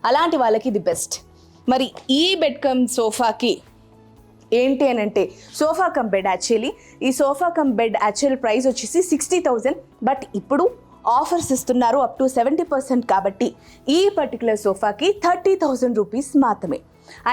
అలాంటి వాళ్ళకి ఇది బెస్ట్. మరి ఈ బెడ్ కమ్ సోఫాకి ఏంటి అని అంటే సోఫా కమ్ బెడ్. యాక్చువల్లీ ఈ sofa cum bed actual price వచ్చేసి 60,000, బట్ ఇప్పుడు ఆఫర్స్ ఇస్తున్నారు అప్ టు 70% కాబట్టి ఈ పర్టికులర్ సోఫాకి 30,000 రూపీస్ మాత్రమే.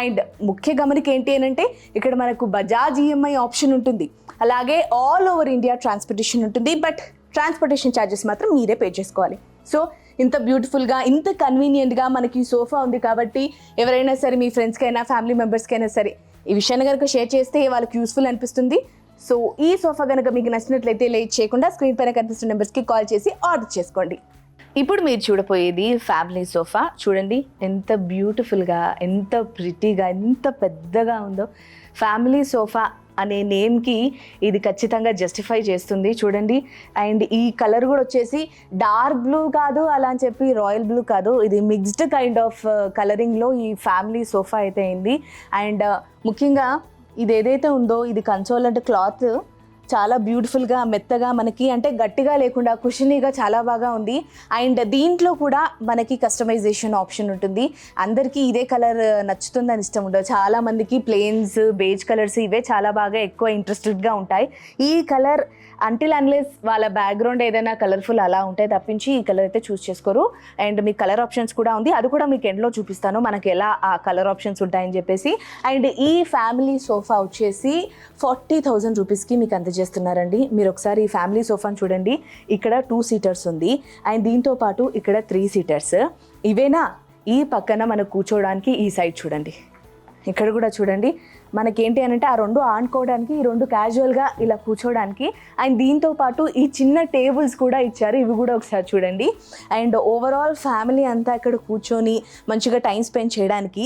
అండ్ ముఖ్య గమనిక ఏంటి అని అంటే ఇక్కడ మనకు బజాజ్ ఈఎంఐ ఆప్షన్ ఉంటుంది, అలాగే ఆల్ ఓవర్ ఇండియా ట్రాన్స్పోర్టేషన్ ఉంటుంది, బట్ ట్రాన్స్పోర్టేషన్ ఛార్జెస్ మాత్రం మీరే పే చేసుకోవాలి. సో ఇంత బ్యూటిఫుల్గా ఇంత కన్వీనియంట్గా మనకి సోఫా ఉంది కాబట్టి ఎవరైనా సరే మీ ఫ్రెండ్స్కైనా ఫ్యామిలీ మెంబర్స్కైనా సరే ఈ విషయాన్ని కనుక షేర్ చేస్తే వాళ్ళకి యూస్ఫుల్ అనిపిస్తుంది. సో ఈ సోఫా కనుక మీకు నచ్చినట్లయితే లేట్ చేయకుండా స్క్రీన్ పైన కనిపిస్తున్న నెంబర్స్కి కాల్ చేసి ఆర్డర్ చేసుకోండి. ఇప్పుడు మీరు చూడపోయేది ఫ్యామిలీ సోఫా. చూడండి ఎంత బ్యూటిఫుల్గా, ఎంత ప్రిటీగా, ఎంత పెద్దగా ఉందో. ఫ్యామిలీ సోఫా అనే నేమ్కి ఇది ఖచ్చితంగా జస్టిఫై చేస్తుంది. చూడండి, అండ్ ఈ కలర్ కూడా వచ్చేసి డార్క్ బ్లూ కాదు, అలా అని చెప్పి రాయల్ బ్లూ కాదు, ఇది మిక్స్డ్ కైండ్ ఆఫ్ కలరింగ్లో ఈ ఫ్యామిలీ సోఫా అయితే అయింది. అండ్ ముఖ్యంగా ఇది ఏదైతే ఉందో ఇది కన్సోల్ అంటే క్లాత్ చాలా బ్యూటిఫుల్గా మెత్తగా మనకి అంటే గట్టిగా లేకుండా కుషనీగా చాలా బాగా ఉంది. అండ్ దీంట్లో కూడా మనకి కస్టమైజేషన్ ఆప్షన్ ఉంటుంది. అందరికీ ఇదే కలర్ నచ్చుతుందని ఇష్టం ఉండదు, చాలామందికి ప్లెయిన్స్ బేజ్ కలర్స్ ఇవే చాలా బాగా ఎక్కువ ఇంట్రెస్టెడ్గా ఉంటాయి. ఈ కలర్ అంటిల్ అన్లెస్ వాళ్ళ బ్యాక్గ్రౌండ్ ఏదైనా కలర్ఫుల్ అలా ఉంటాయి తప్పించి ఈ కలర్ అయితే చూస్ చేసుకోరు. అండ్ మీకు కలర్ ఆప్షన్స్ కూడా ఉంది, అది కూడా మీకు ఎండ్లో చూపిస్తాను మనకి ఎలా ఆ కలర్ ఆప్షన్స్ ఉంటాయని చెప్పేసి. అండ్ ఈ ఫ్యామిలీ సోఫా వచ్చేసి 40,000 రూపీస్కి మీకు అందజేస్తున్నారండి. మీరు ఒకసారి ఈ ఫ్యామిలీ సోఫాని చూడండి, ఇక్కడ 2 సీటర్స్ ఉంది అండ్ దీంతో పాటు ఇక్కడ 3 సీటర్స్. ఇవేనా, ఈ పక్కన మనకు కూర్చోవడానికి ఈ సైడ్ చూడండి, ఇక్కడ కూడా చూడండి మనకేంటి అని అంటే ఆ రెండు ఆనుకోవడానికి, ఈ రెండు క్యాజువల్గా ఇలా కూర్చోవడానికి. అండ్ దీంతో పాటు ఈ చిన్న టేబుల్స్ కూడా ఇచ్చారు, ఇవి కూడా ఒకసారి చూడండి. అండ్ ఓవరాల్ ఫ్యామిలీ అంతా ఇక్కడ కూర్చొని మంచిగా టైం స్పెండ్ చేయడానికి